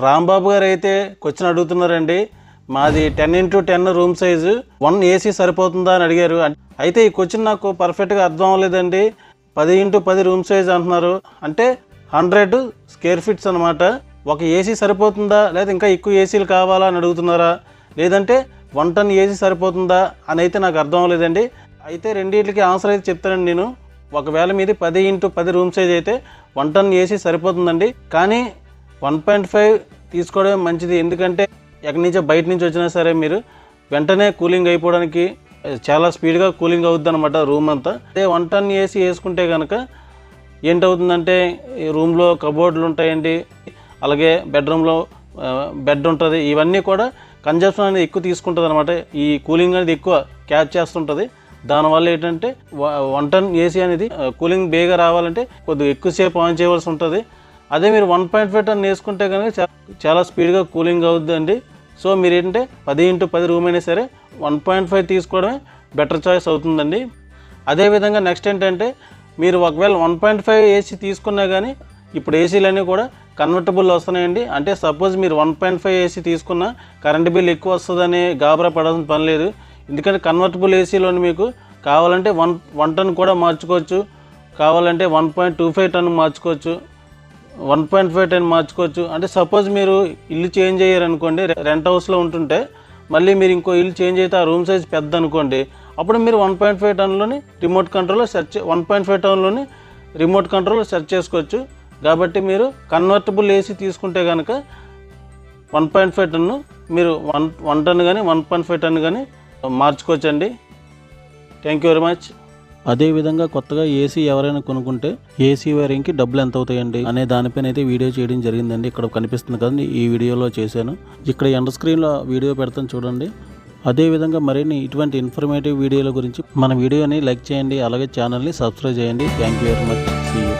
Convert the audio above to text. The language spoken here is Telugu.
రాంబాబు గారు అయితే క్వశ్చన్ అడుగుతున్నారండి. మాది 10x10 రూమ్ సైజు 1 ఏసీ సరిపోతుందా అని అడిగారు. అయితే ఈ క్వశ్చన్ నాకు పర్ఫెక్ట్గా అర్థం అవ్వలేదండి. 10x10 రూమ్ సైజ్ అంటున్నారు, అంటే 100 స్క్వేర్ ఫీట్స్ అనమాట. ఒక ఏసీ సరిపోతుందా లేదా ఇంకా ఎక్కువ ఏసీలు కావాలా అని అడుగుతున్నారా, లేదంటే 1 టన్ ఏసీ సరిపోతుందా అని అయితే నాకు అర్థం అవ్వలేదండి. అయితే రెండింటికి ఆన్సర్ అయితే చెప్తానండి నేను. ఒకవేళ మీది 10x10 రూమ్ సైజ్ అయితే 1 టన్ ఏసీ సరిపోతుందండి. కానీ 1.5 తీసుకోవడం మంచిది. ఎందుకంటే ఎక్కడి నుంచో బయట నుంచి వచ్చినా సరే మీరు వెంటనే కూలింగ్ అయిపోవడానికి చాలా స్పీడ్గా కూలింగ్ అవుద్ది అనమాట రూమ్ అంతా. అదే 1 టన్ ఏసీ వేసుకుంటే కనుక ఏంటవుతుందంటే ఈ రూమ్లో కబోర్డులు ఉంటాయండి, అలాగే బెడ్రూమ్లో బెడ్ ఉంటుంది. ఇవన్నీ కూడా కన్జప్షన్ అనేది ఎక్కువ తీసుకుంటుంది అనమాట. ఈ కూలింగ్ అనేది ఎక్కువ క్యాచ్ చేస్తుంటుంది. దానివల్ల ఏంటంటే 1 టన్ ఏసీ అనేది కూలింగ్ బేగా రావాలంటే కొద్దిగా ఎక్కువసేపు ఆన్ చేయవలసి ఉంటుంది. అదే మీరు 1.5 టన్ వేసుకుంటే కనుక చాలా స్పీడ్గా కూలింగ్ అవుద్దండి. సో మీరు ఏంటంటే 10x10 రూమ్ అయినా సరే 1.5 తీసుకోవడమే బెటర్ చాయిస్ అవుతుందండి. అదేవిధంగా నెక్స్ట్ ఏంటంటే మీరు ఒకవేళ 1.5 ఏసీ తీసుకున్నా కానీ ఇప్పుడు ఏసీలన్నీ కూడా కన్వర్టబుల్ వస్తున్నాయండి. అంటే సపోజ్ మీరు 1.5 ఏసీ తీసుకున్నా కరెంట్ బిల్ ఎక్కువ వస్తుందని గాబరా పడాల్సిన పని లేదు. ఎందుకంటే కన్వర్టబుల్ ఏసీలోని మీకు కావాలంటే 1 టన్ కూడా మార్చుకోవచ్చు, కావాలంటే 1.25 టన్ మార్చుకోవచ్చు, 1.5 టన్ మార్చుకోవచ్చు. అంటే సపోజ్ మీరు ఇల్లు చేంజ్ అయ్యారనుకోండి, రెంట్ హౌస్లో ఉంటుంటే మళ్ళీ మీరు ఇంకో ఇల్లు చేంజ్ అయితే ఆ రూమ్ సైజ్ పెద్ద అనుకోండి, అప్పుడు మీరు 1.5 టన్లోని రిమోట్ కంట్రోల్లో 1.5 టన్లోని రిమోట్ కంట్రోల్లో సెర్చ్ చేసుకోవచ్చు. కాబట్టి మీరు కన్వర్టబుల్ ఏసీ తీసుకుంటే కనుక 1.5 టన్ను మీరు 1 టన్ కానీ 1.5 టన్ కానీ మార్చుకోవచ్చండి. Thank you very much. అదేవిధంగా కొత్తగా ఏసీ ఎవరైనా కొనుక్కుంటే ఏసీ వైరింగ్కి డబ్బులు ఎంత అవుతాయండి అనే దానిపైన అయితే వీడియో చేయడం జరిగిందండి. ఇక్కడ కనిపిస్తుంది కదండి, ఈ వీడియోలో చేశాను. ఇక్కడ ఎండ్ స్క్రీన్లో వీడియో పెడతాను చూడండి. అదేవిధంగా మరిన్ని ఇటువంటి ఇన్ఫర్మేటివ్ వీడియోల గురించి మన వీడియోని లైక్ చేయండి, అలాగే ఛానల్ని సబ్స్క్రైబ్ చేయండి. Thank you very much. See you.